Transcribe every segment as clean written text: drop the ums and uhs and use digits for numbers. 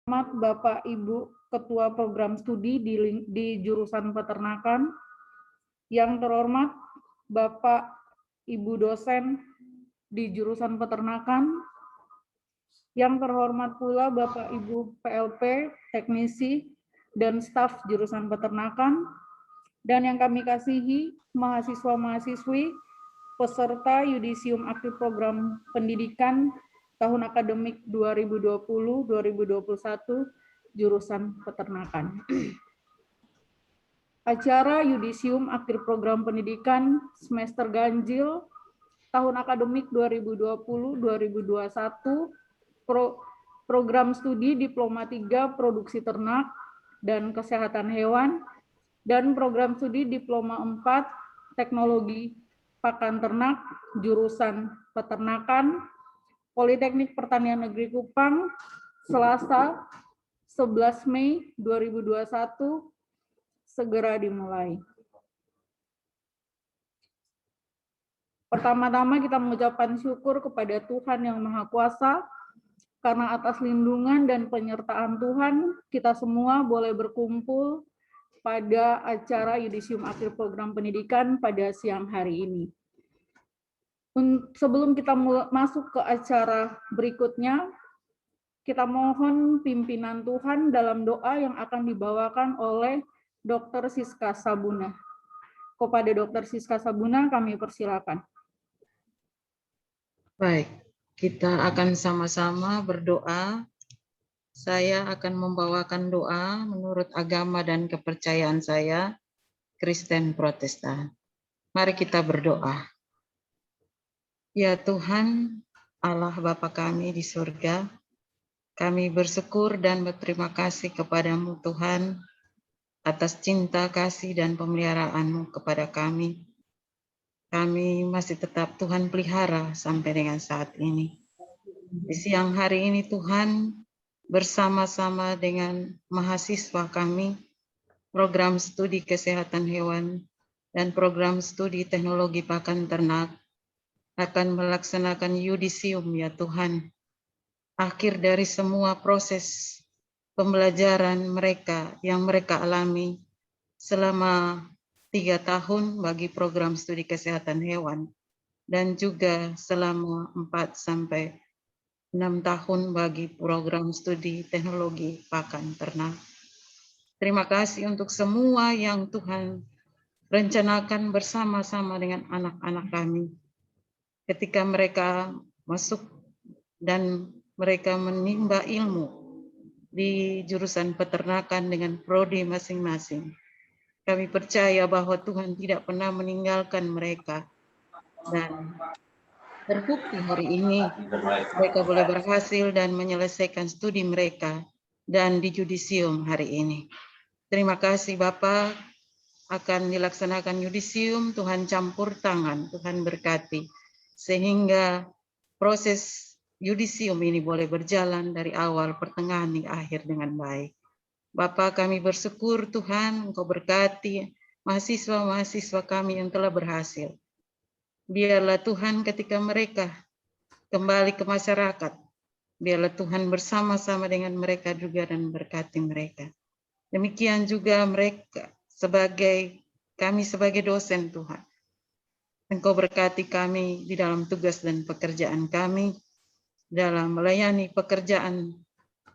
Selamat Bapak Ibu Ketua Program Studi di jurusan Peternakan, yang terhormat Bapak Ibu dosen di jurusan Peternakan, yang terhormat pula Bapak Ibu PLP, teknisi, dan staf jurusan Peternakan, dan yang kami kasihi mahasiswa-mahasiswi peserta Yudisium Aktif Program Pendidikan tahun akademik 2020-2021 jurusan Peternakan. Acara Yudisium Akhir Program Pendidikan semester ganjil tahun akademik 2020-2021 program studi Diploma 3 Produksi Ternak dan Kesehatan Hewan dan program studi Diploma 4 Teknologi Pakan Ternak jurusan Peternakan Politeknik Pertanian Negeri Kupang, Selasa 11 Mei 2021 segera dimulai. Pertama-tama kita mengucapkan syukur kepada Tuhan Yang Maha Kuasa, karena atas lindungan dan penyertaan Tuhan, kita semua boleh berkumpul pada acara Yudisium Akhir Program Pendidikan pada siang hari ini. Sebelum kita masuk ke acara berikutnya, kita mohon pimpinan Tuhan dalam doa yang akan dibawakan oleh Dr. Siska Sabuna. Kepada Dr. Siska Sabuna kami persilakan. Baik, kita akan sama-sama berdoa. Saya akan membawakan doa menurut agama dan kepercayaan saya, Kristen Protestan. Mari kita berdoa. Ya Tuhan, Allah Bapa kami di surga, kami bersyukur dan berterima kasih kepadamu Tuhan, atas cinta, kasih, dan pemeliharaan-Mu kepada kami. Kami masih tetap Tuhan pelihara sampai dengan saat ini. Di siang hari ini Tuhan, bersama-sama dengan mahasiswa kami, program studi kesehatan hewan dan program studi teknologi pakan ternak, akan melaksanakan yudisium ya Tuhan. Akhir dari semua proses pembelajaran mereka yang mereka alami selama 3 tahun bagi program studi kesehatan hewan dan juga selama 4 sampai 6 tahun bagi program studi teknologi pakan ternak. Terima kasih untuk semua yang Tuhan rencanakan bersama-sama dengan anak-anak kami. Ketika mereka masuk dan mereka menimba ilmu di jurusan peternakan dengan prodi masing-masing. Kami percaya bahwa Tuhan tidak pernah meninggalkan mereka. Dan terbukti hari ini mereka boleh berhasil dan menyelesaikan studi mereka dan di yudisium hari ini. Terima kasih Bapak, akan dilaksanakan yudisium, Tuhan campur tangan, Tuhan berkati, sehingga proses yudisium ini boleh berjalan dari awal, pertengahan, hingga akhir dengan baik. Bapak kami bersyukur Tuhan, Engkau berkati mahasiswa-mahasiswa kami yang telah berhasil. Biarlah Tuhan ketika mereka kembali ke masyarakat, biarlah Tuhan bersama-sama dengan mereka juga dan berkati mereka. Demikian juga mereka kami sebagai dosen Tuhan. Engkau berkati kami di dalam tugas dan pekerjaan kami, dalam melayani pekerjaan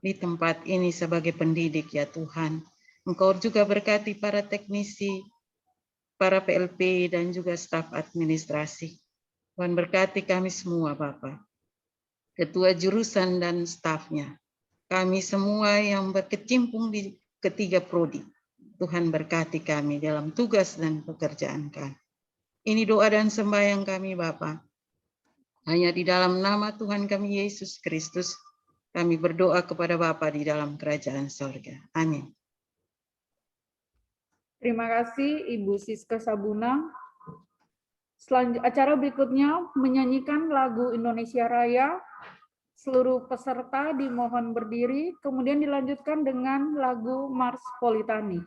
di tempat ini sebagai pendidik ya Tuhan. Engkau juga berkati para teknisi, para PLP dan juga staf administrasi. Tuhan berkati kami semua Bapak, ketua jurusan dan stafnya. Kami semua yang berkecimpung di ketiga prodi. Tuhan berkati kami dalam tugas dan pekerjaan kami. Ini doa dan sembahyang kami Bapa. Hanya di dalam nama Tuhan kami Yesus Kristus, kami berdoa kepada Bapa di dalam kerajaan sorga. Amin. Terima kasih Ibu Siska Sabuna. Acara berikutnya menyanyikan lagu Indonesia Raya. Seluruh peserta dimohon berdiri, kemudian dilanjutkan dengan lagu Mars Politani.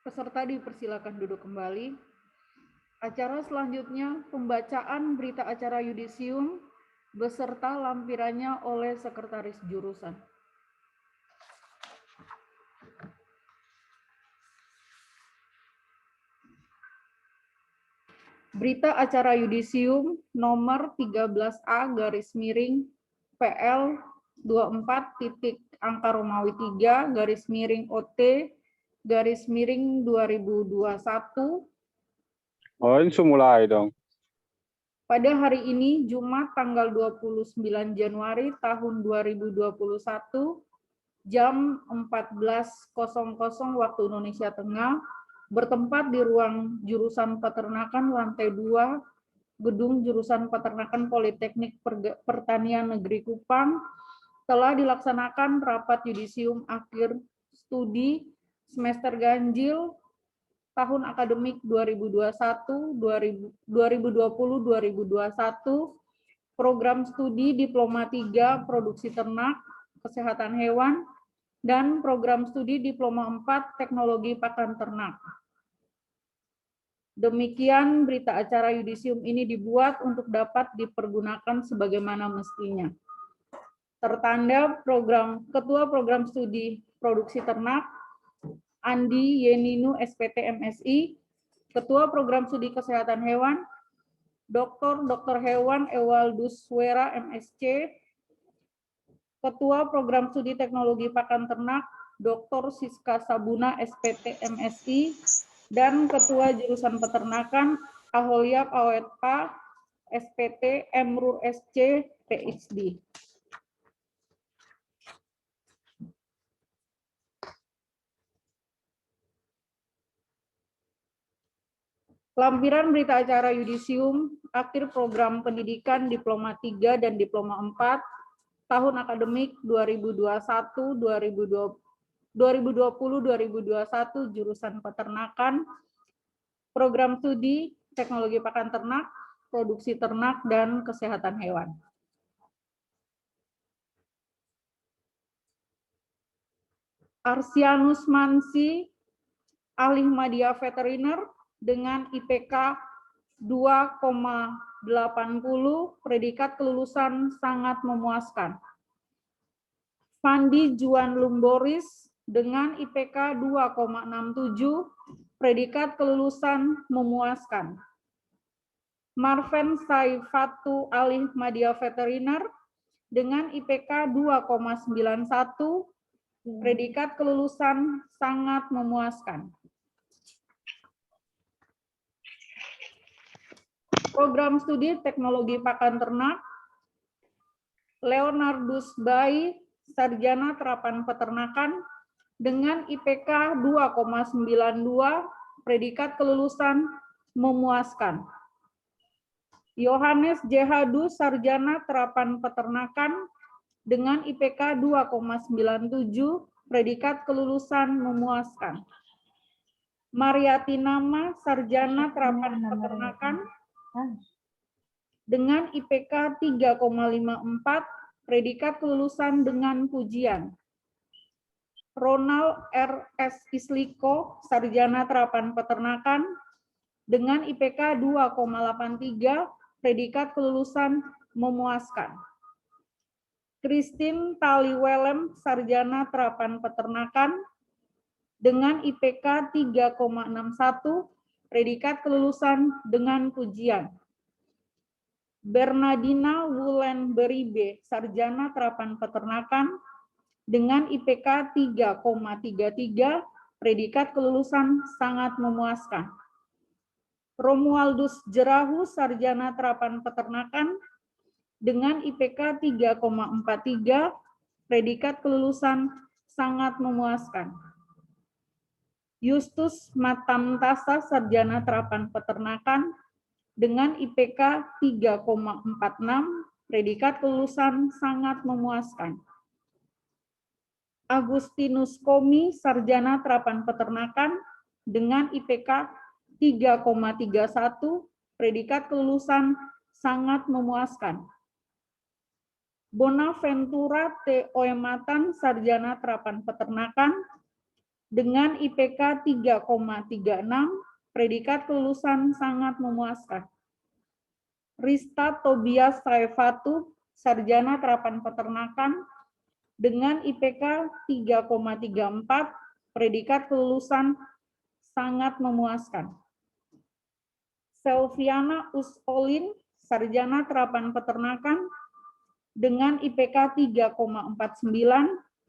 Peserta dipersilakan duduk kembali. Acara selanjutnya pembacaan berita acara yudisium beserta lampirannya oleh Sekretaris Jurusan. Berita acara yudisium nomor 13A garis miring PL 24 titik angka Romawi 3 garis miring OT garis miring 2021 Oh, ini mulai dong. pada hari ini Jumat tanggal 29 Januari tahun 2021 jam 14.00 waktu Indonesia Tengah bertempat di ruang jurusan peternakan lantai 2 gedung jurusan peternakan Politeknik Pertanian Negeri Kupang telah dilaksanakan rapat yudisium akhir studi semester ganjil tahun akademik 2020-2021 program studi Diploma 3 Produksi Ternak Kesehatan Hewan dan program studi Diploma 4 Teknologi Pakan Ternak. Demikian berita acara yudisium ini dibuat untuk dapat dipergunakan sebagaimana mestinya. Tertanda Ketua Program Studi Produksi Ternak, Andi Yeninu SPT MSI, Ketua Program Studi Kesehatan Hewan, Dr. Hewan Ewaldus Wera MSc, Ketua Program Studi Teknologi Pakan Ternak, Dr. Siska Sabuna SPT MSI, dan Ketua Jurusan Peternakan Aholiak Awetpa, SPT, Emrur SC, PhD. Lampiran berita acara yudisium, akhir program pendidikan Diploma 3 dan Diploma 4, tahun akademik 2020-2021, jurusan peternakan, program studi teknologi pakan ternak, produksi ternak, dan kesehatan hewan. Arsianus Mansi, ahli media veteriner, dengan IPK 2,80, predikat kelulusan sangat memuaskan. Fandi Juan Lumboris dengan IPK 2,67, predikat kelulusan memuaskan. Marven Saifatu, ahli media veteriner, dengan IPK 2,91, predikat kelulusan sangat memuaskan. Program studi teknologi pakan ternak, Leonardus Bai, sarjana terapan peternakan, dengan IPK 2,92, predikat kelulusan memuaskan. Yohanes J. Hadu, sarjana terapan peternakan, dengan IPK 2,97, predikat kelulusan memuaskan. Mariati Nama, sarjana terapan peternakan, dengan IPK 3,54, predikat kelulusan dengan pujian. Ronald R. S. Isliko, sarjana terapan peternakan, dengan IPK 2,83, predikat kelulusan memuaskan. Christine Taliwelem, sarjana terapan peternakan, dengan IPK 3,61, predikat kelulusan dengan pujian. Bernardina Wulen Beribe, sarjana terapan peternakan, dengan IPK 3,33, predikat kelulusan sangat memuaskan. Romualdus Jerahu, sarjana terapan peternakan, dengan IPK 3,43, predikat kelulusan sangat memuaskan. Justus Matamtasa, sarjana terapan peternakan, dengan IPK 3,46, predikat kelulusan sangat memuaskan. Agustinus Komi, sarjana terapan peternakan, dengan IPK 3,31, predikat kelulusan sangat memuaskan. Bonaventura T. Oematan, sarjana terapan peternakan, dengan IPK 3,36, predikat kelulusan sangat memuaskan. Rista Tobias Saifatu, sarjana terapan peternakan, dengan IPK 3,34, predikat kelulusan sangat memuaskan. Selviana Usolin, sarjana terapan peternakan, dengan IPK 3,49,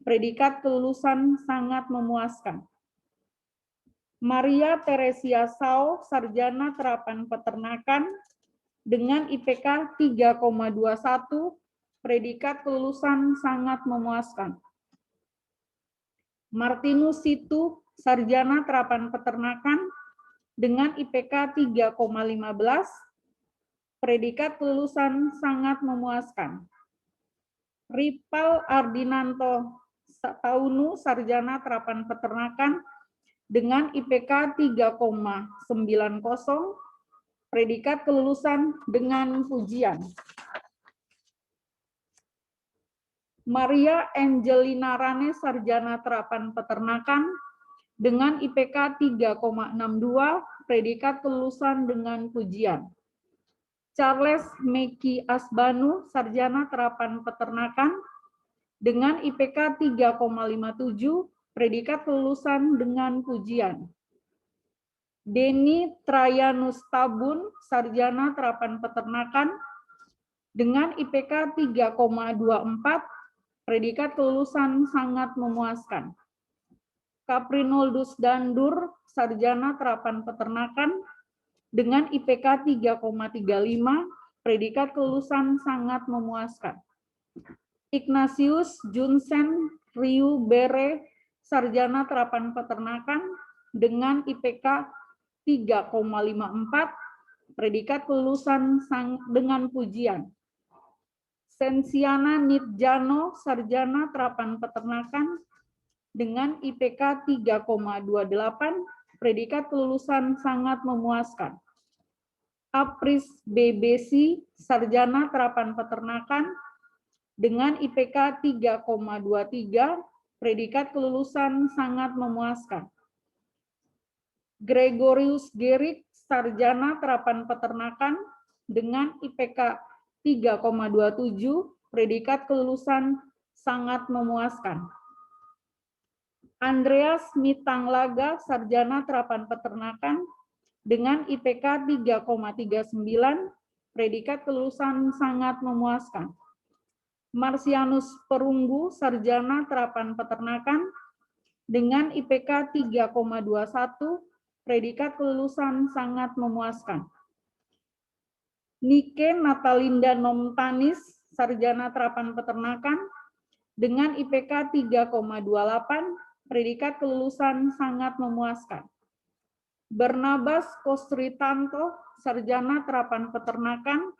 predikat kelulusan sangat memuaskan. Maria Teresia Sao, sarjana terapan peternakan, dengan IPK 3,21, predikat kelulusan sangat memuaskan. Martinus Situ, sarjana terapan peternakan, dengan IPK 3,15, predikat kelulusan sangat memuaskan. Ripal Ardinanto Taunu, sarjana terapan peternakan, dengan IPK 3,90, predikat kelulusan dengan pujian. Maria Angelina Rane, sarjana terapan peternakan, dengan IPK 3,62, predikat kelulusan dengan pujian. Charles Meki Asbanu, sarjana terapan peternakan, dengan IPK 3,57, predikat kelulusan dengan pujian. Denny Trayanus Tabun, sarjana terapan peternakan, dengan IPK 3,24, predikat kelulusan sangat memuaskan. Caprinoldus Dandur, sarjana terapan peternakan, dengan IPK 3,35, predikat kelulusan sangat memuaskan. Ignatius Junsen Ryu Bere, sarjana terapan peternakan, dengan IPK 3,54, predikat kelulusan dengan pujian. Sensiana Nitjano, sarjana terapan peternakan, dengan IPK 3,28, predikat kelulusan sangat memuaskan. Apris BBC, sarjana terapan peternakan, dengan IPK 3,23, predikat kelulusan sangat memuaskan. Gregorius Gerik, sarjana terapan peternakan, dengan IPK 3,27, predikat kelulusan sangat memuaskan. Andreas Mitanglaga, sarjana terapan peternakan, dengan IPK 3,39, predikat kelulusan sangat memuaskan. Marsianus Perunggu, sarjana terapan peternakan, dengan IPK 3,21, predikat kelulusan sangat memuaskan. Nike Natalinda Nomtanis, sarjana terapan peternakan, dengan IPK 3,28, predikat kelulusan sangat memuaskan. Barnabas Kosritanto, sarjana terapan peternakan,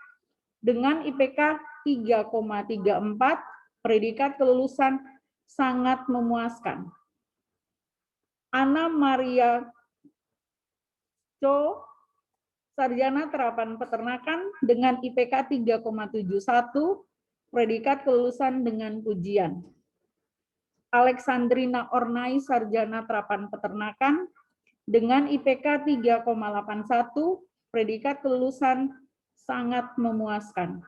dengan IPK 3,34, predikat kelulusan sangat memuaskan. Ana Maria Cho, sarjana terapan peternakan, dengan IPK 3,71, predikat kelulusan dengan pujian. Alexandrina Ornai, sarjana terapan peternakan, dengan IPK 3,81, predikat kelulusan sangat memuaskan.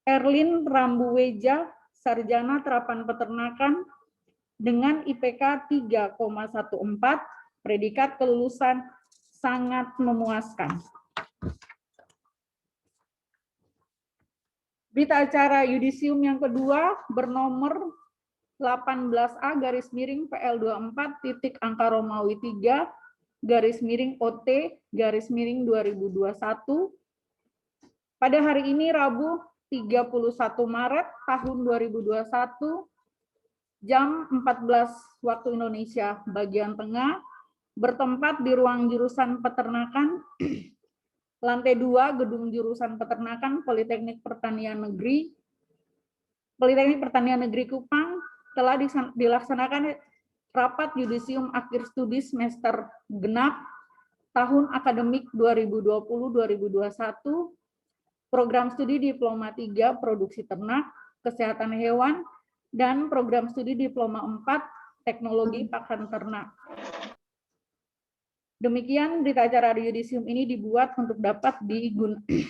Erlin Rambuweja, sarjana terapan peternakan, dengan IPK 3,14, predikat kelulusan sangat memuaskan. Berita acara yudisium yang kedua bernomor 18A garis miring PL24 titik angka Romawi 3 garis miring OT garis miring 2021 pada hari ini Rabu 31 Maret tahun 2021 jam 14 waktu Indonesia bagian tengah, bertempat di ruang jurusan peternakan lantai 2 gedung jurusan peternakan Politeknik Pertanian Negeri Kupang. Telah dilaksanakan rapat yudisium akhir studi semester genap tahun akademik 2020-2021, program studi Diploma 3 Produksi Ternak, Kesehatan Hewan, dan program studi Diploma 4 Teknologi Pakan Ternak. Demikian berita acara yudisium ini dibuat untuk dapat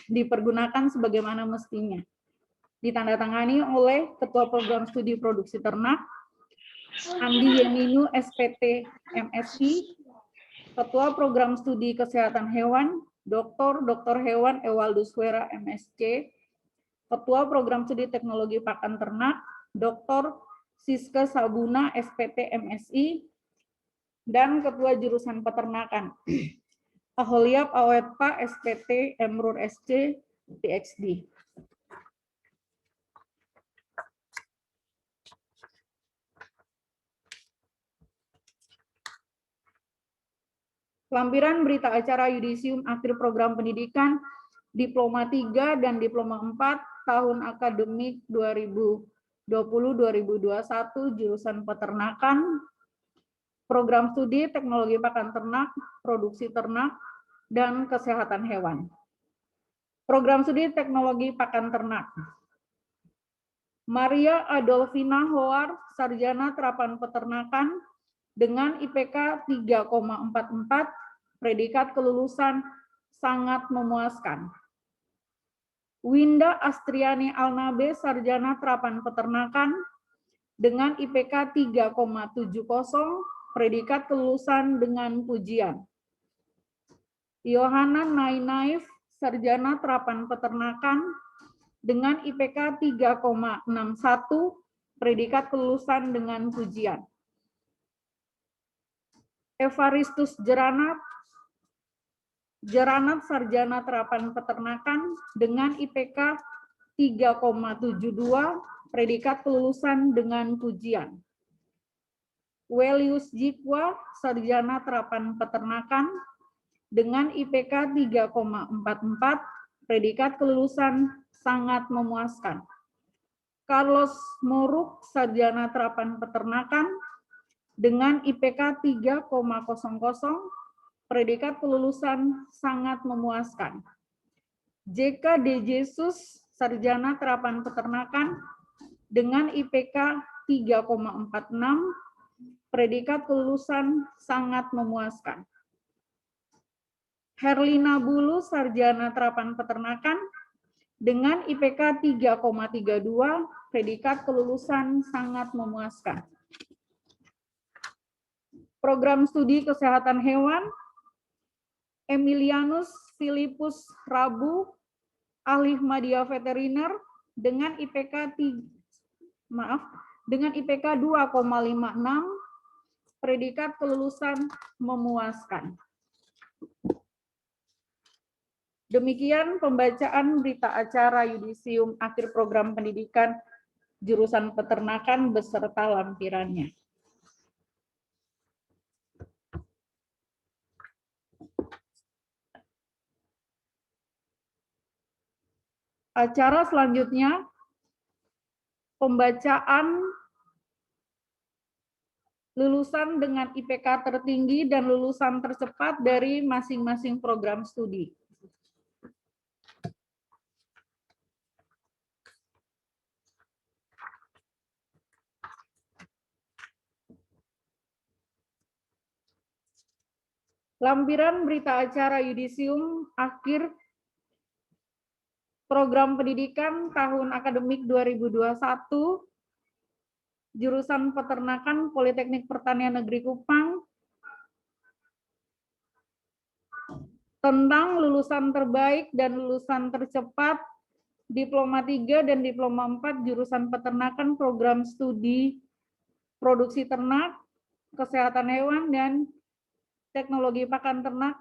dipergunakan sebagaimana mestinya. Ditandatangani oleh Ketua Program Studi Produksi Ternak, Andi Yeninu, SPT, MSI, Ketua Program Studi Kesehatan Hewan, Dr. Hewan Ewaldus Wera, MSc, Ketua Program Studi Teknologi Pakan Ternak, Dr. Siske Sabuna, SPT, MSI, dan Ketua Jurusan Peternakan, Aholiap Awetpa, SPT, Emrur SC, PhD. Lampiran berita acara yudisium akhir program pendidikan Diploma 3 dan Diploma 4 tahun akademik 2020-2021 jurusan peternakan, program studi teknologi pakan ternak, produksi ternak, dan kesehatan hewan. Program studi teknologi pakan ternak. Maria Adolfina Hoar, sarjana terapan peternakan, dengan IPK 3,44, predikat kelulusan sangat memuaskan. Winda Astriani Alnabe, sarjana terapan peternakan, dengan IPK 3,70, predikat kelulusan dengan pujian. Yohana Nainaif, sarjana terapan peternakan, dengan IPK 3,61, predikat kelulusan dengan pujian. Evaristus Jeranat Sarjana Terapan Peternakan dengan IPK 3,72, predikat kelulusan dengan pujian. Welius Jikwa, Sarjana Terapan Peternakan dengan IPK 3,44, predikat kelulusan sangat memuaskan. Carlos Moruk, Sarjana Terapan Peternakan dengan IPK 3,00, predikat kelulusan sangat memuaskan. JK De Jesus, Sarjana Terapan Peternakan dengan IPK 3,46, predikat kelulusan sangat memuaskan. Herlina Bulu, Sarjana Terapan Peternakan dengan IPK 3,32, predikat kelulusan sangat memuaskan. Program studi kesehatan hewan, Emilianus Filipus Rabu, ahli media veteriner dengan IPK 2,56, predikat kelulusan memuaskan. Demikian pembacaan berita acara yudisium akhir program pendidikan jurusan peternakan beserta lampirannya. Acara selanjutnya, pembacaan lulusan dengan IPK tertinggi dan lulusan tercepat dari masing-masing program studi. Lampiran berita acara yudisium akhir program pendidikan tahun akademik 2021, jurusan peternakan Politeknik Pertanian Negeri Kupang, tentang lulusan terbaik dan lulusan tercepat Diploma 3 dan Diploma 4 jurusan peternakan program studi produksi ternak, kesehatan hewan, dan teknologi pakan ternak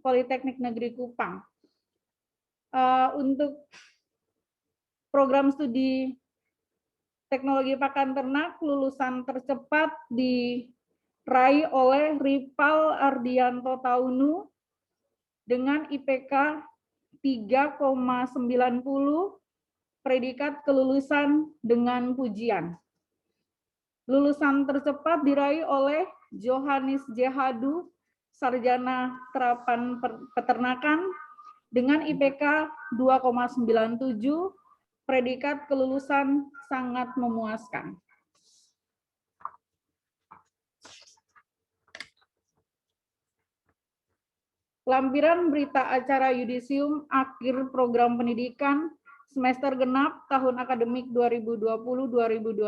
Politeknik Negeri Kupang. Untuk program studi teknologi pakan ternak, lulusan tercepat diraih oleh Ripal Ardianto Taunu dengan IPK 3,90, predikat kelulusan dengan pujian. Lulusan tercepat diraih oleh Johannes Jehadu, Sarjana Terapan Peternakan dengan IPK 2,97, predikat kelulusan sangat memuaskan. Lampiran berita acara yudisium akhir program pendidikan semester genap tahun akademik 2020-2021,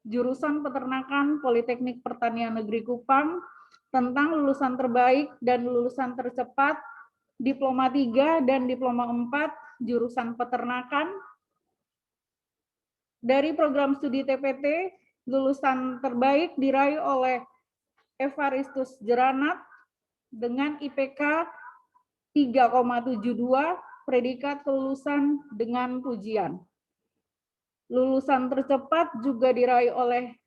jurusan peternakan Politeknik Pertanian Negeri Kupang, tentang lulusan terbaik dan lulusan tercepat Diploma 3 dan Diploma 4 jurusan peternakan. Dari program studi TPT, lulusan terbaik diraih oleh Evaristus Jeranat dengan IPK 3,72, predikat kelulusan dengan pujian. Lulusan tercepat juga diraih oleh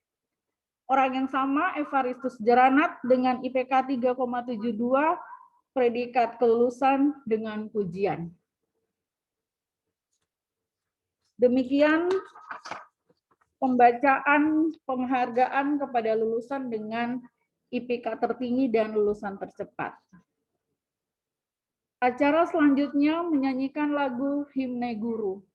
orang yang sama, Evaristus Jeranat dengan IPK 3,72, predikat kelulusan dengan pujian. Demikian pembacaan penghargaan kepada lulusan dengan IPK tertinggi dan lulusan tercepat. Acara selanjutnya menyanyikan lagu Himne Guru.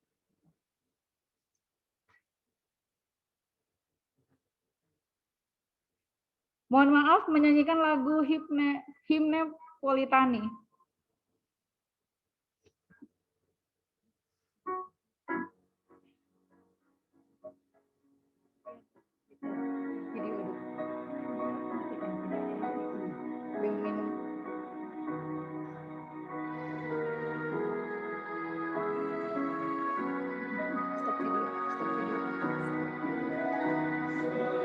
Mohon maaf, menyanyikan lagu Himne Politani.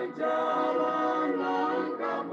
Sejalan langkah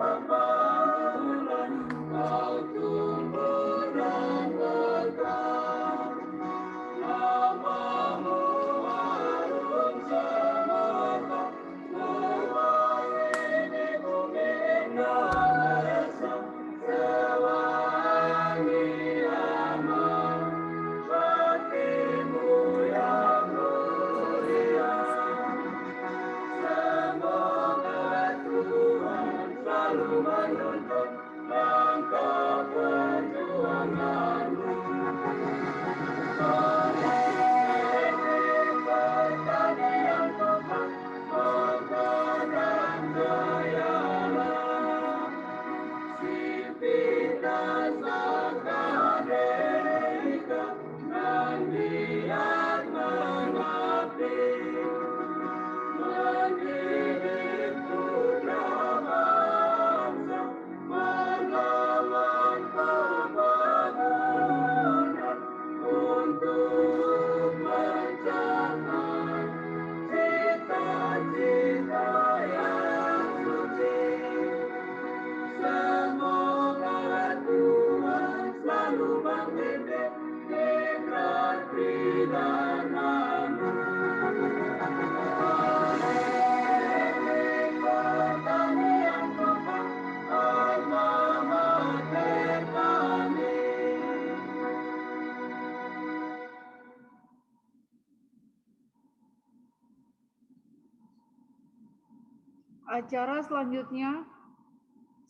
Acara selanjutnya,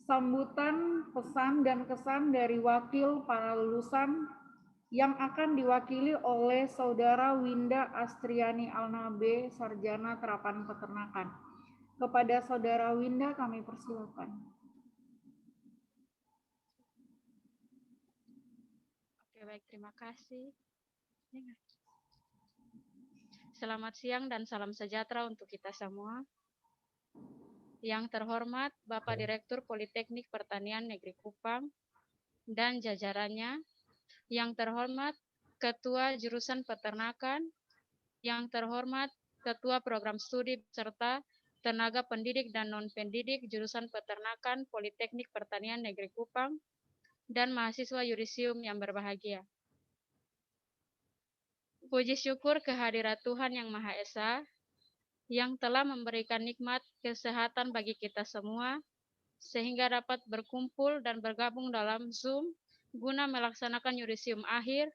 sambutan, pesan, dan kesan dari wakil para lulusan yang akan diwakili oleh Saudara Winda Astriani Alnabe, Sarjana Terapan Peternakan. Kepada Saudara Winda kami persilakan. Oke, baik, terima kasih. Selamat siang dan salam sejahtera untuk kita semua. Yang terhormat Bapak Direktur Politeknik Pertanian Negeri Kupang dan jajarannya, yang terhormat Ketua Jurusan Peternakan, yang terhormat Ketua Program Studi serta tenaga pendidik dan non-pendidik Jurusan Peternakan Politeknik Pertanian Negeri Kupang, dan mahasiswa yudisium yang berbahagia. Puji syukur kehadirat Tuhan Yang Maha Esa yang telah memberikan nikmat kesehatan bagi kita semua, sehingga dapat berkumpul dan bergabung dalam Zoom guna melaksanakan yudisium akhir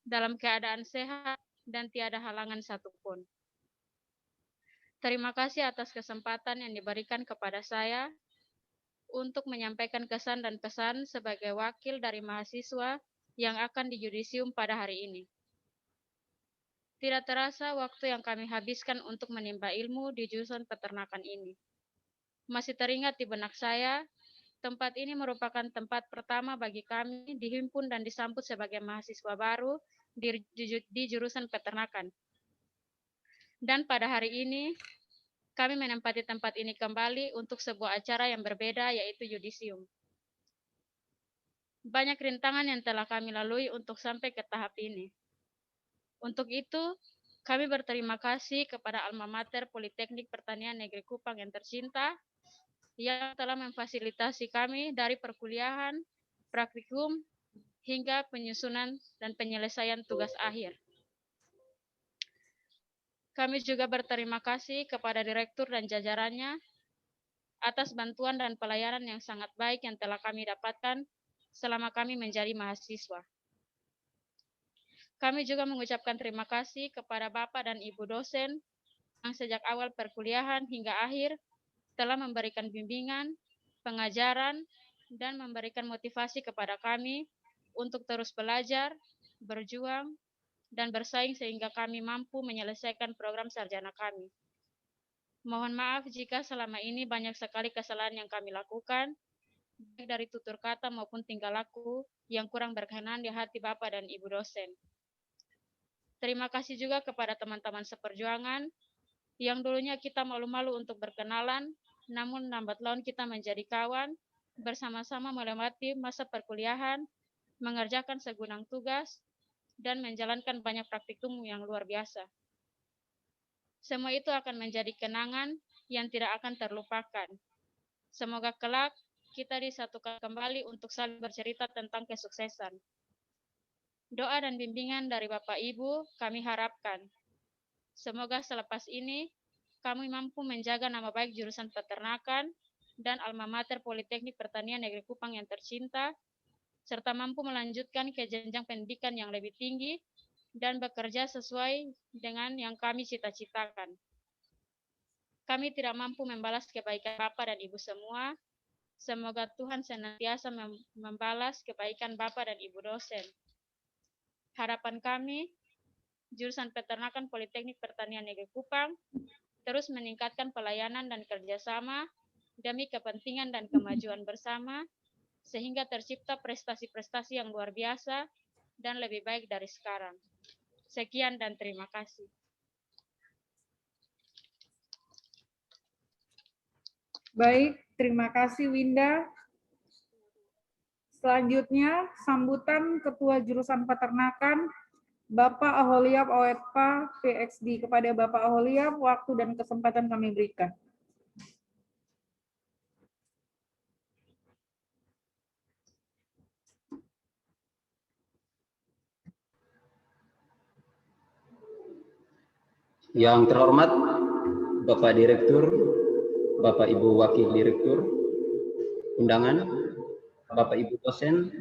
dalam keadaan sehat dan tiada halangan satupun. Terima kasih atas kesempatan yang diberikan kepada saya untuk menyampaikan kesan dan pesan sebagai wakil dari mahasiswa yang akan di yudisium pada hari ini. Tidak terasa waktu yang kami habiskan untuk menimba ilmu di jurusan peternakan ini. Masih teringat di benak saya, tempat ini merupakan tempat pertama bagi kami dihimpun dan disambut sebagai mahasiswa baru di jurusan peternakan. Dan pada hari ini, kami menempati tempat ini kembali untuk sebuah acara yang berbeda, yaitu yudisium. Banyak rintangan yang telah kami lalui untuk sampai ke tahap ini. Untuk itu, kami berterima kasih kepada Alma Mater Politeknik Pertanian Negeri Kupang yang tercinta, yang telah memfasilitasi kami dari perkuliahan, praktikum, hingga penyusunan dan penyelesaian tugas akhir. Kami juga berterima kasih kepada Direktur dan jajarannya atas bantuan dan pelayanan yang sangat baik yang telah kami dapatkan selama kami menjadi mahasiswa. Kami juga mengucapkan terima kasih kepada Bapak dan Ibu dosen yang sejak awal perkuliahan hingga akhir telah memberikan bimbingan, pengajaran, dan memberikan motivasi kepada kami untuk terus belajar, berjuang, dan bersaing sehingga kami mampu menyelesaikan program sarjana kami. Mohon maaf jika selama ini banyak sekali kesalahan yang kami lakukan, baik dari tutur kata maupun tingkah laku yang kurang berkenan di hati Bapak dan Ibu dosen. Terima kasih juga kepada teman-teman seperjuangan yang dulunya kita malu-malu untuk berkenalan, namun lambat laun kita menjadi kawan, bersama-sama melewati masa perkuliahan, mengerjakan segudang tugas, dan menjalankan banyak praktikum yang luar biasa. Semua itu akan menjadi kenangan yang tidak akan terlupakan. Semoga kelak kita disatukan kembali untuk saling bercerita tentang kesuksesan. Doa dan bimbingan dari Bapak Ibu kami harapkan. Semoga selepas ini kami mampu menjaga nama baik jurusan peternakan dan Alma Mater Politeknik Pertanian Negeri Kupang yang tercinta, serta mampu melanjutkan ke jenjang pendidikan yang lebih tinggi dan bekerja sesuai dengan yang kami cita-citakan. Kami tidak mampu membalas kebaikan Bapak dan Ibu semua. Semoga Tuhan senantiasa membalas kebaikan Bapak dan Ibu dosen. Harapan kami, jurusan peternakan Politeknik Pertanian Negeri Kupang terus meningkatkan pelayanan dan kerjasama demi kepentingan dan kemajuan bersama, sehingga tercipta prestasi-prestasi yang luar biasa dan lebih baik dari sekarang. Sekian dan terima kasih. Baik, terima kasih Winda. Selanjutnya, sambutan Ketua Jurusan Peternakan, Bapak Aholiap Awetpa, PhD. Kepada Bapak Aholiap, waktu dan kesempatan kami berikan. Yang terhormat Bapak Direktur, Bapak Ibu Wakil Direktur, undangan, Bapak Ibu dosen,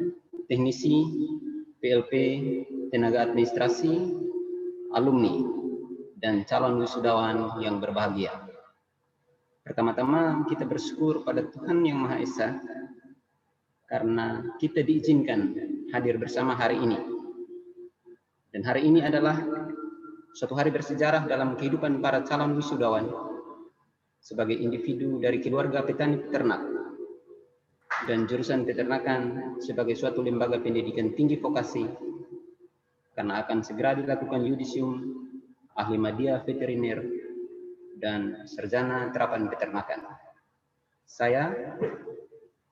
teknisi, PLP, tenaga administrasi, alumni, dan calon wisudawan yang berbahagia. Pertama-tama kita bersyukur pada Tuhan Yang Maha Esa karena kita diizinkan hadir bersama hari ini. Dan hari ini adalah suatu hari bersejarah dalam kehidupan para calon wisudawan sebagai individu dari keluarga petani peternak dan jurusan peternakan sebagai suatu lembaga pendidikan tinggi vokasi, karena akan segera dilakukan yudisium ahli media veteriner dan sarjana terapan peternakan. Saya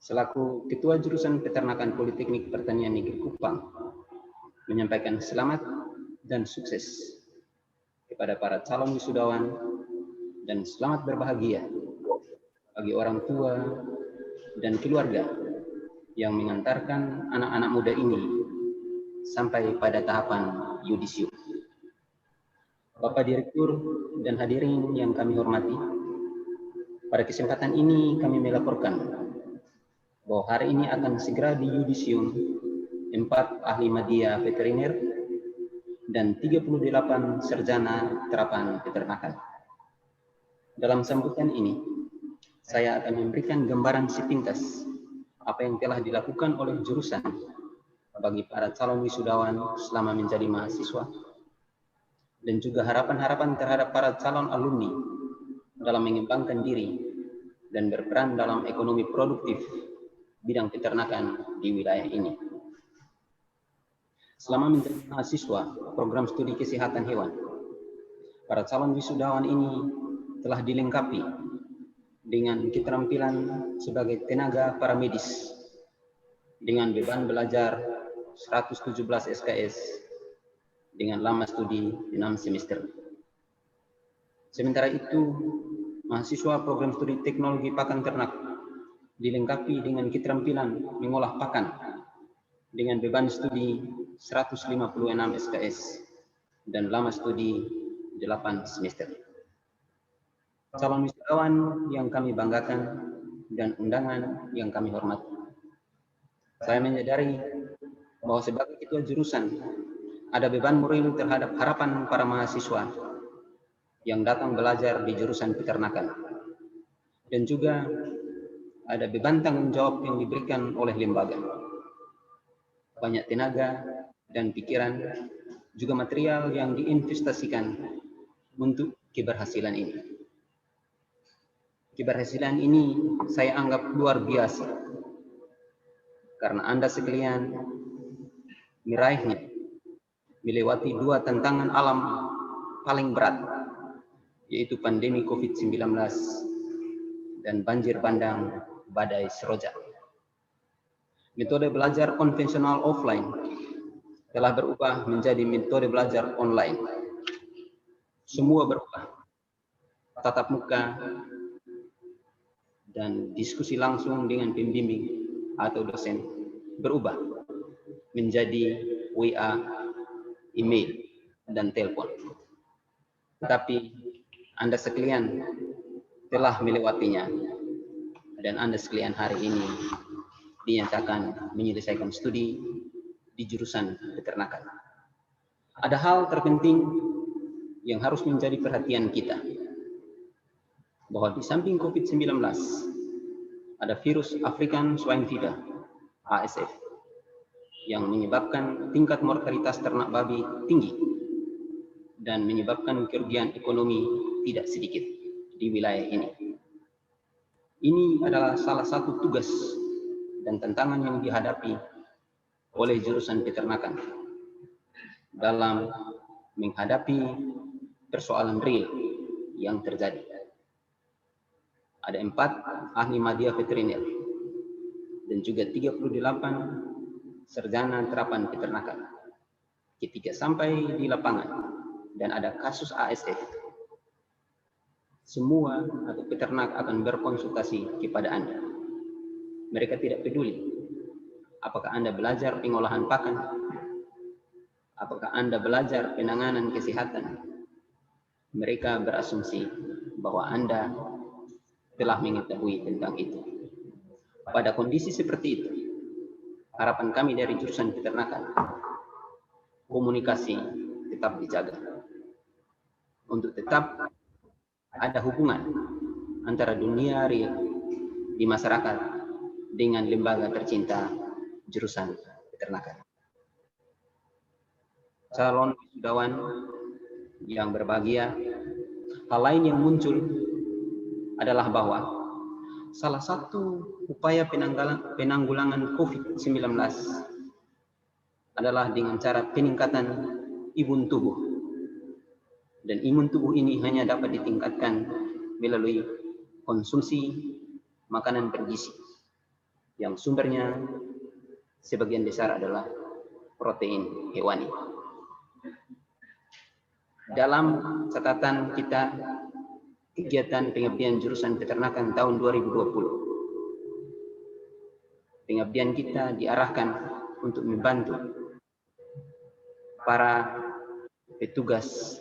selaku Ketua Jurusan Peternakan Politeknik Pertanian Negeri Kupang menyampaikan selamat dan sukses kepada para calon wisudawan dan selamat berbahagia bagi orang tua dan keluarga yang mengantarkan anak-anak muda ini sampai pada tahapan yudisium. Bapak Direktur dan hadirin yang kami hormati, pada kesempatan ini kami melaporkan bahwa hari ini akan segera diyudisium 4 ahli media veteriner dan 38 sarjana terapan peternakan. Dalam sambutan ini, saya akan memberikan gambaran sepintas apa yang telah dilakukan oleh jurusan bagi para calon wisudawan selama menjadi mahasiswa, dan juga harapan-harapan terhadap para calon alumni dalam mengembangkan diri dan berperan dalam ekonomi produktif bidang peternakan di wilayah ini. Selama menjadi mahasiswa program studi kesehatan hewan, para calon wisudawan ini telah dilengkapi dengan keterampilan sebagai tenaga paramedis dengan beban belajar 117 SKS dengan lama studi 6 semester. Sementara itu, mahasiswa program studi teknologi pakan ternak dilengkapi dengan keterampilan mengolah pakan dengan beban studi 156 SKS dan lama studi 8 semester. Calon wisudawan yang kami banggakan dan undangan yang kami hormati, saya menyadari bahwa sebagai ketua jurusan ada beban moral terhadap harapan para mahasiswa yang datang belajar di jurusan peternakan, dan juga ada beban tanggung jawab yang diberikan oleh lembaga. Banyak tenaga dan pikiran, juga material yang diinvestasikan untuk keberhasilan ini. Keberhasilan ini saya anggap luar biasa karena Anda sekalian meraihnya melewati 2 tantangan alam paling berat, yaitu pandemi COVID-19 dan banjir bandang badai seroja. Metode belajar konvensional offline telah berubah menjadi metode belajar online. Semua berubah. Tatap muka dan diskusi langsung dengan pembimbing atau dosen berubah menjadi WA, email, dan telepon. Tetapi Anda sekalian telah melewatinya, dan Anda sekalian hari ini dinyatakan menyelesaikan studi di jurusan peternakan. Ada hal terpenting yang harus menjadi perhatian kita, bahwa di samping COVID-19 ada virus African Swine Fever, ASF, yang menyebabkan tingkat mortalitas ternak babi tinggi dan menyebabkan kerugian ekonomi tidak sedikit di wilayah ini. Ini adalah salah satu tugas dan tantangan yang dihadapi oleh jurusan peternakan dalam menghadapi persoalan real yang terjadi. Ada 4 ahli media veteriner dan juga 38 sarjana terapan peternakan. Ketika sampai di lapangan dan ada kasus ASF, semua atau peternak akan berkonsultasi kepada Anda. Mereka tidak peduli apakah Anda belajar pengolahan pakan, apakah Anda belajar penanganan kesehatan. Mereka berasumsi bahwa Anda telah mengetahui tentang itu. Pada kondisi seperti itu, harapan kami dari jurusan peternakan, komunikasi tetap dijaga untuk tetap ada hubungan antara dunia di masyarakat dengan lembaga tercinta jurusan peternakan. Calon wisudawan yang berbahagia, hal lain yang muncul adalah bahwa salah satu upaya penanggulangan COVID-19 adalah dengan cara peningkatan imun tubuh. Dan imun tubuh ini hanya dapat ditingkatkan melalui konsumsi makanan bergizi yang sumbernya sebagian besar adalah protein hewani. Dalam catatan kita kegiatan pengabdian jurusan peternakan tahun 2020, pengabdian kita diarahkan untuk membantu para petugas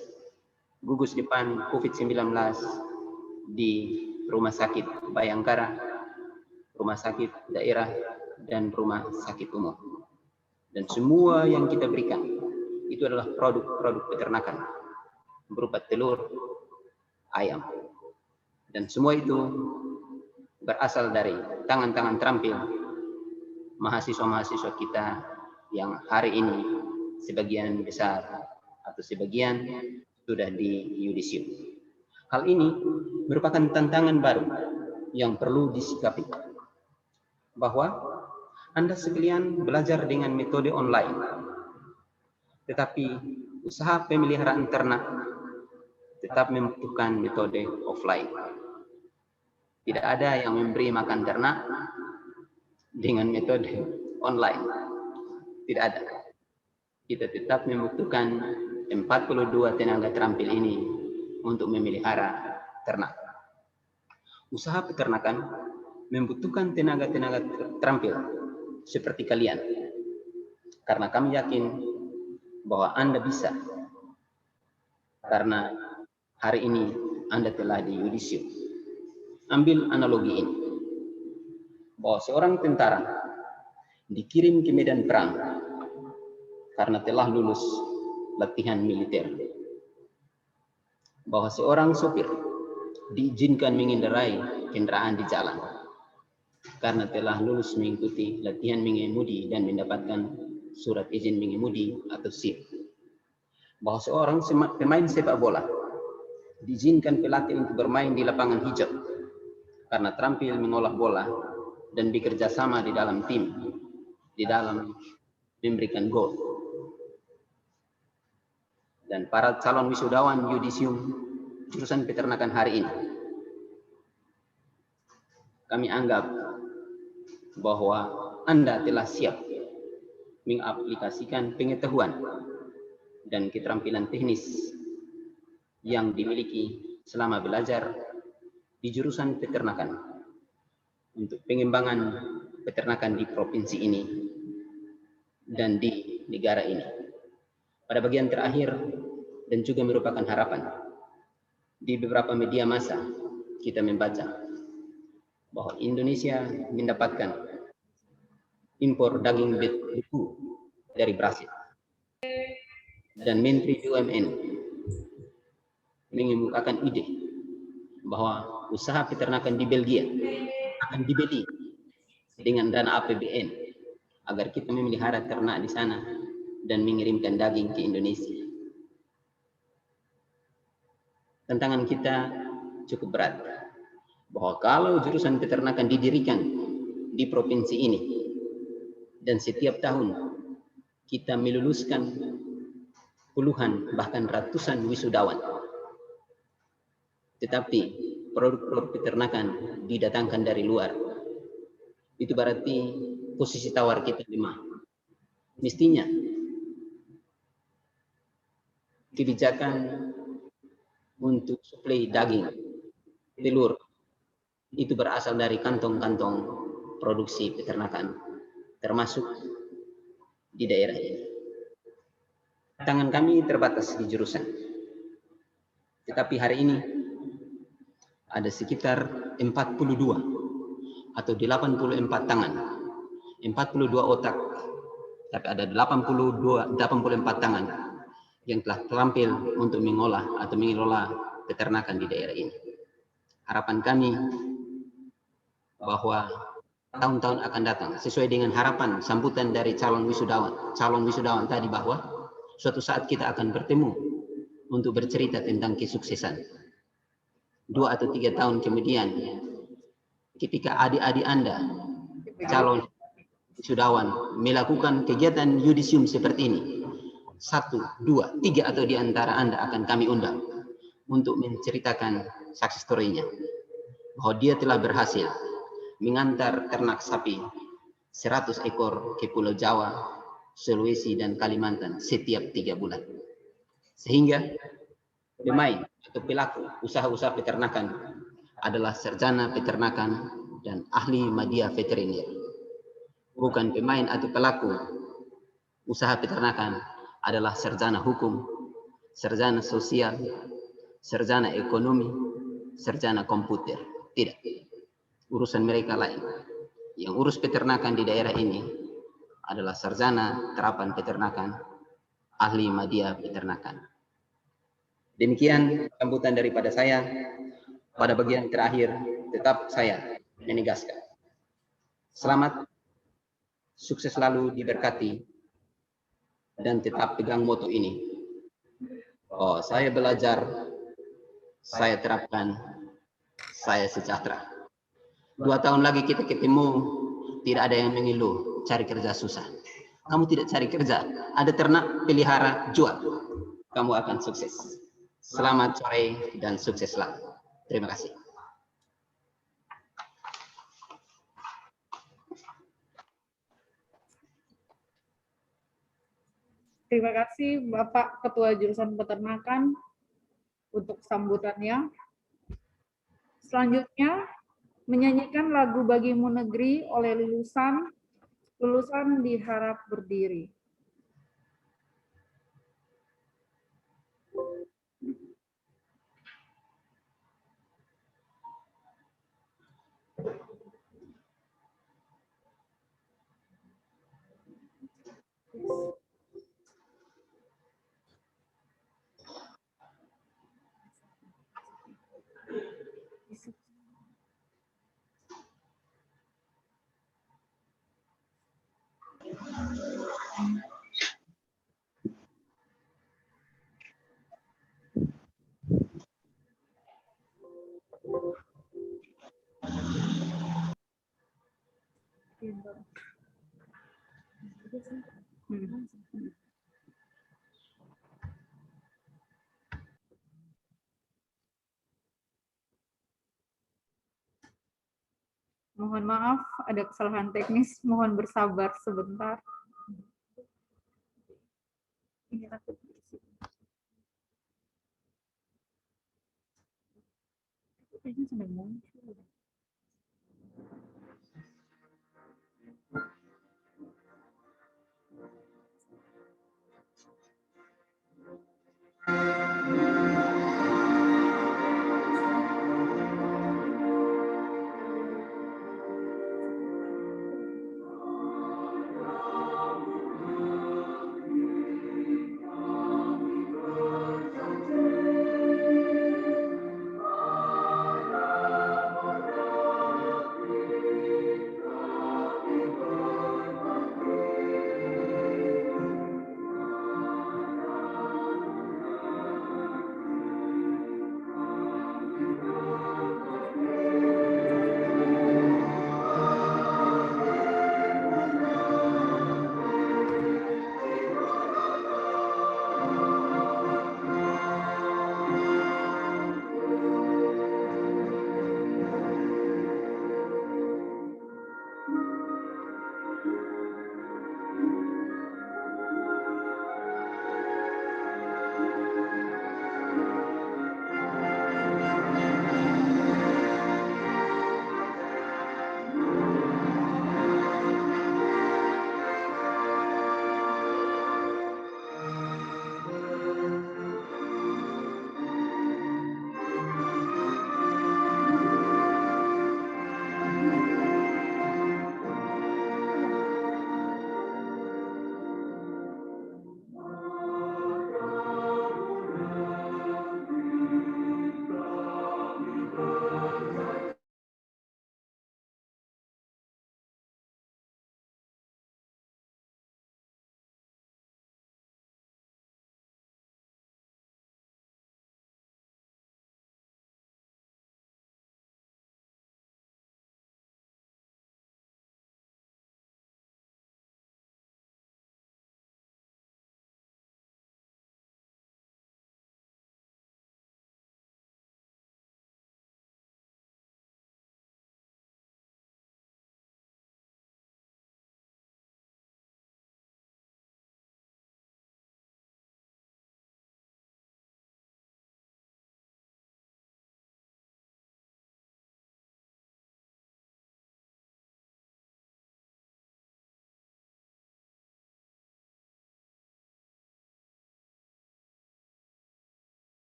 gugus depan COVID-19 di Rumah Sakit Bayangkara, Rumah Sakit Daerah, dan Rumah Sakit Umum. Dan semua yang kita berikan itu adalah produk-produk peternakan berupa telur, ayam. Dan semua itu berasal dari tangan-tangan terampil mahasiswa-mahasiswa kita yang hari ini sebagian besar atau sebagian sudah di yudisium. Hal ini merupakan tantangan baru yang perlu disikapi, bahwa Anda sekalian belajar dengan metode online, tetapi usaha pemeliharaan ternak tetap membutuhkan metode offline. Tidak ada yang memberi makan ternak dengan metode online. Tidak ada. Kita tetap membutuhkan 42 tenaga terampil ini untuk memelihara ternak. Usaha peternakan membutuhkan tenaga-tenaga terampil seperti kalian. Karena kami yakin bahwa Anda bisa. Karena hari ini Anda telah di yudisium. Ambil analogi ini, bahwa seorang tentara dikirim ke medan perang karena telah lulus latihan militer. Bahwa seorang sopir diizinkan mengendarai kendaraan di jalan karena telah lulus mengikuti latihan mengemudi dan mendapatkan surat izin mengemudi atau SIM. Bahwa seorang pemain sepak bola diizinkan pelatih untuk bermain di lapangan hijau karena terampil mengolah bola dan bekerja sama di dalam tim, di dalam memberikan gol. Dan para calon wisudawan yudisium jurusan peternakan hari ini, kami anggap bahwa Anda telah siap mengaplikasikan pengetahuan dan keterampilan teknis yang dimiliki selama belajar di jurusan peternakan untuk pengembangan peternakan di provinsi ini dan di negara ini. Pada bagian terakhir dan juga merupakan harapan, di beberapa media massa kita membaca bahwa Indonesia mendapatkan impor daging beku dari Brasil, dan Menteri BUMN mengemukakan ide bahwa usaha peternakan di Belgia akan dibeli dengan dana APBN agar kita memelihara ternak di sana dan mengirimkan daging ke Indonesia. Tantangan kita cukup berat, bahwa kalau jurusan peternakan didirikan di provinsi ini dan setiap tahun kita meluluskan puluhan bahkan ratusan wisudawan, tetapi produk-produk peternakan didatangkan dari luar, itu berarti posisi tawar kita lemah. Mestinya kebijakan untuk suplai daging, telur, itu berasal dari kantong-kantong produksi peternakan, termasuk di daerah ini. Tangan kami terbatas di jurusan, tetapi hari ini ada sekitar 42 atau 84 tangan, 42 otak, tapi ada 84 tangan yang telah terampil untuk mengolah atau mengelola peternakan di daerah ini. harapan kami bahwa tahun-tahun akan datang sesuai dengan harapan sambutan dari calon wisudawan tadi, bahwa suatu saat kita akan bertemu untuk bercerita tentang kesuksesan. 2 atau 3 tahun kemudian, ketika adik-adik Anda calon wisudawan melakukan kegiatan yudisium seperti ini, 1, 2, 3 atau di antara Anda akan kami undang untuk menceritakan success story-nya, bahwa dia telah berhasil mengantar ternak sapi 100 ekor ke Pulau Jawa, Sulawesi, dan Kalimantan setiap 3 bulan. Sehingga pemain atau pelaku usaha-usaha peternakan adalah sarjana peternakan dan ahli media veteriner. Bukan pemain atau pelaku usaha peternakan adalah sarjana hukum, sarjana sosial, sarjana ekonomi, sarjana komputer. Tidak. Urusan mereka lain. Yang urus peternakan di daerah ini adalah sarjana terapan peternakan, ahli media peternakan. Demikian sambutan daripada saya. Pada bagian terakhir, tetap saya menegaskan. Selamat, sukses selalu, diberkati, dan tetap pegang moto ini. Oh, saya belajar, saya terapkan, saya sejahtera. 2 tahun lagi kita ketemu, tidak ada yang mengeluh, cari kerja susah. Kamu tidak cari kerja, ada ternak, pelihara, jual. Kamu akan sukses. Selamat sore dan sukses selalu. Terima kasih. Terima kasih Bapak Ketua Jurusan Peternakan untuk sambutannya. Selanjutnya, menyanyikan lagu Bagimu Negeri oleh lulusan diharap berdiri. Mohon maaf, ada kesalahan teknis. Mohon bersabar sebentar. Kayaknya sudah muncul.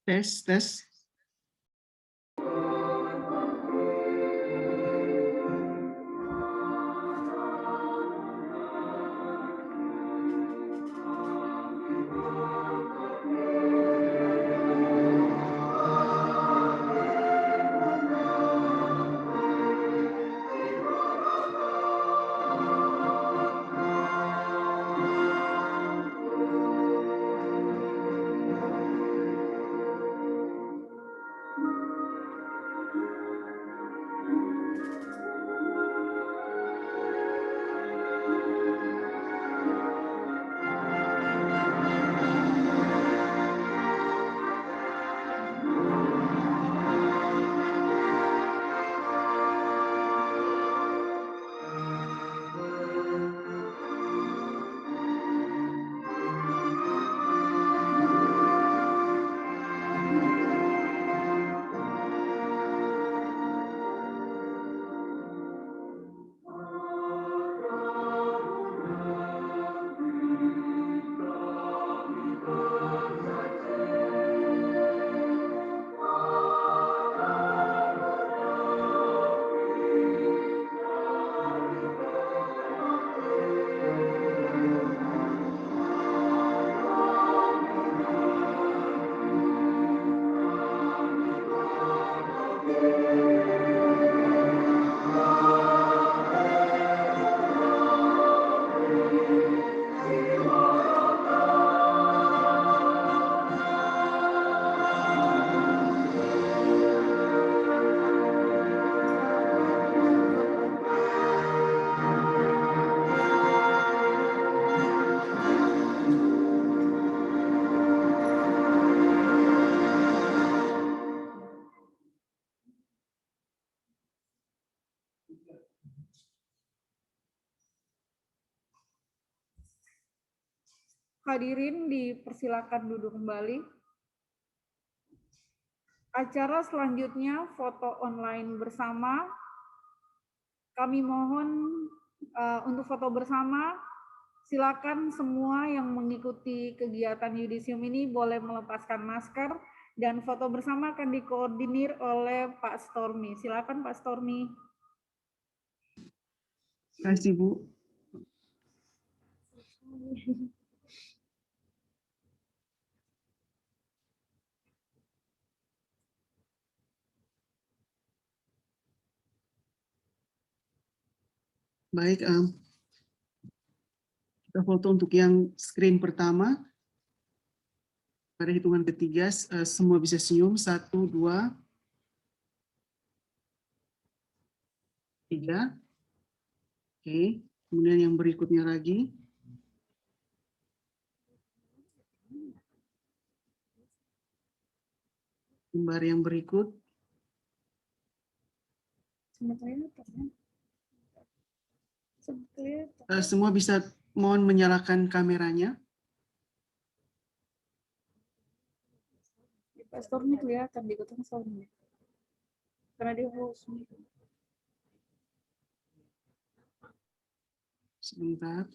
Tes, tes. Hadirin dipersilakan duduk kembali. Acara selanjutnya foto online bersama. Kami mohon untuk foto bersama, silakan semua yang mengikuti kegiatan Yudisium ini boleh melepaskan masker dan foto bersama akan dikoordinir oleh Pak Stormy. Silakan Pak Stormy. Terima kasih, Bu. Baik, kita foto untuk yang screen pertama. Pada hitungan ketiga, semua bisa senyum. 1, 2, 3. Oke, kemudian yang berikutnya lagi. Gambar yang berikut. Semua bisa mohon menyalakan kameranya. Pak Stormy kelihatan di kota soalnya. Karena dia host. Sebentar.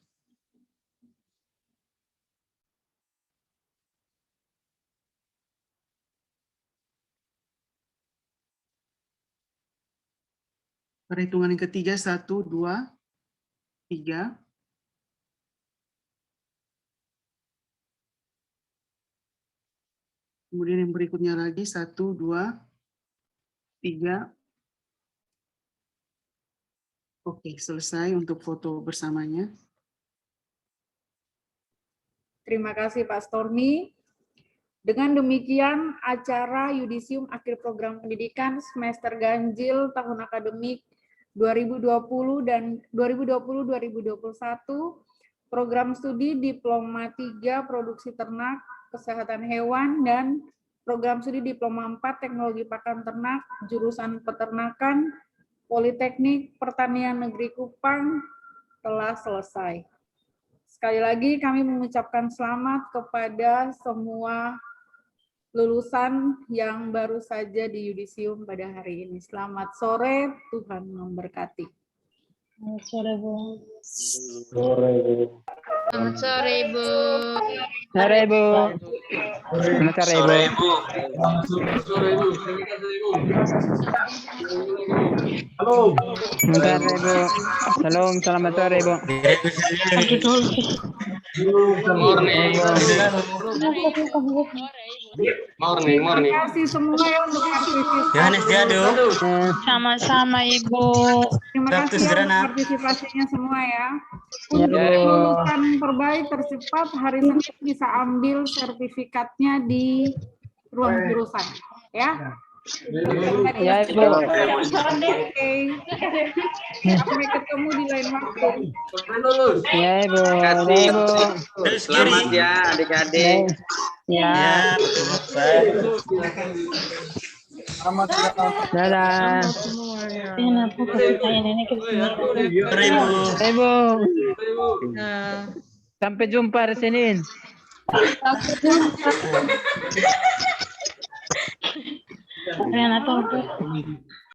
Pada hitungan yang ketiga, 1, 2, 3. Kemudian yang berikutnya lagi, 1, 2, 3. Oke, selesai untuk foto bersamanya. Terima kasih Pak Stormy. Dengan demikian, acara Yudisium akhir program pendidikan semester ganjil tahun akademik 2020 dan 2020-2021, program studi Diploma 3 Produksi Ternak, Kesehatan Hewan, dan program studi Diploma 4 Teknologi Pakan Ternak, jurusan Peternakan, Politeknik Pertanian Negeri Kupang telah selesai. Sekali lagi kami mengucapkan selamat kepada semua lulusan yang baru saja di Yudisium pada hari ini. Selamat sore, Tuhan memberkati. Selamat sore, Bu. Sore. Selamat sore, Bu. Sore, Bu. Selamat sore, Ibu. Sebentar, Ibu. Salam, selamat sore, Ibu. Morning. Terima kasih semua ya untuk partisipasi. Sama-sama Ibu. Terima kasih ya untuk partisipasinya semua ya. Ya, Untuk Bu. lulusan terbaik tercepat hari Senin bisa ambil sertifikatnya di ruang jurusan ya. Ya, Ibu. Oke. Sampai ketemu di lain waktu. Ya, Ibu. Ya, Ibu. Selamat ya adik-adik. Ya. Dadah. Kenapa pertanyaan ini ke sini? Ya, Ibu. Sampai jumpa hari Senin. Renato.